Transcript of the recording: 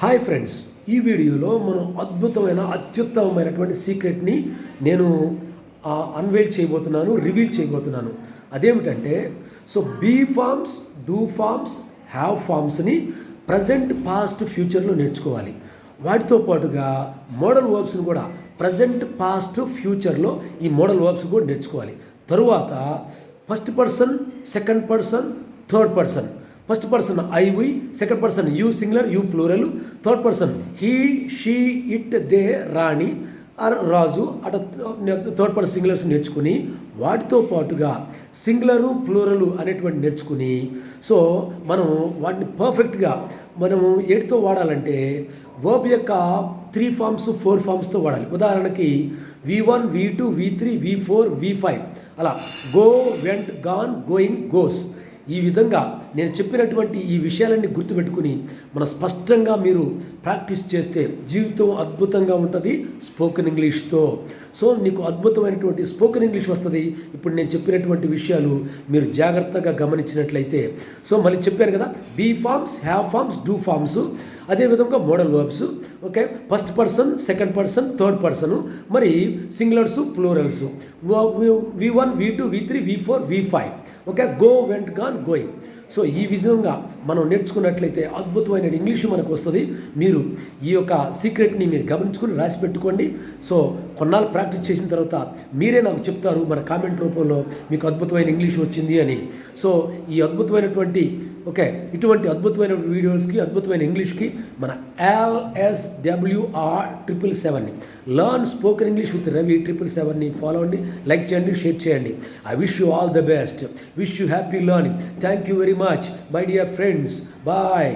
Hi friends, ఈ వీడియోలో మనం అత్యుత్తమమైనటువంటి సీక్రెట్ని నేను అన్వేల్ చేయబోతున్నాను, రివీల్ చేయబోతున్నాను. అదేమిటంటే be forms, do forms, have ఫార్మ్స్ని ప్రజెంట్, పాస్ట్, ఫ్యూచర్లో నేర్చుకోవాలి. వాటితో పాటుగా మోడల్ వర్బ్స్ని కూడా ప్రజెంట్, పాస్ట్, ఫ్యూచర్లో ఈ మోడల్ వర్బ్స్ కూడా నేర్చుకోవాలి. తరువాత first person, second person, third person. First person I we, second person you singular, you plural, third person he, she, it, they, Rani or Raju. Third person singulars నేర్చుకుని వాటితో పాటుగా singular, ప్లూరలు అనేటువంటి నేర్చుకుని మనం వాటిని పర్ఫెక్ట్గా మనము ఏటితో వాడాలంటే వర్బ్ యొక్క 3 ఫార్మ్స్ 4 ఫార్మ్స్తో వాడాలి. ఉదాహరణకి V1, V2, V3, V4, V5 అలా go, went, gone, going, goes. ఈ విధంగా నేను చెప్పినటువంటి ఈ విషయాలన్నీ గుర్తుపెట్టుకుని మన స్పష్టంగా మీరు ప్రాక్టీస్ చేస్తే జీవితం అద్భుతంగా ఉంటుంది స్పోకెన్ ఇంగ్లీష్తో. నీకు అద్భుతమైనటువంటి స్పోకెన్ ఇంగ్లీష్ వస్తుంది. ఇప్పుడు నేను చెప్పినటువంటి విషయాలు మీరు జాగ్రత్తగా గమనించినట్లయితే. మళ్ళీ చెప్పాను కదా, be forms, have forms, do forms, అదేవిధంగా modal verbs. Okay, first person, second person, third person, మరి singulars, plurals, V1, V2, V3, V4, V5. Okay, go, went, gone, going. ఈ విధంగా మనం నేర్చుకున్నట్లయితే అద్భుతమైన ఇంగ్లీషు మనకు వస్తుంది. మీరు ఈ యొక్క సీక్రెట్ని మీరు గమనించుకుని రాసి పెట్టుకోండి. కొన్నాళ్ళు ప్రాక్టీస్ చేసిన తర్వాత మీరే నాకు చెప్తారు మన కామెంట్ రూపంలో మీకు అద్భుతమైన ఇంగ్లీష్ వచ్చింది అని. ఈ అద్భుతమైనటువంటి ఇటువంటి అద్భుతమైన వీడియోస్కి, అద్భుతమైన ఇంగ్లీష్కి మన LSWR 777ని learn spoken English with Ravi 777ని ఫాలో అండి, లైక్ చేయండి, షేర్ చేయండి. I wish you all the best, wish you happy learning. Thank you very much, my dear friends. Bye.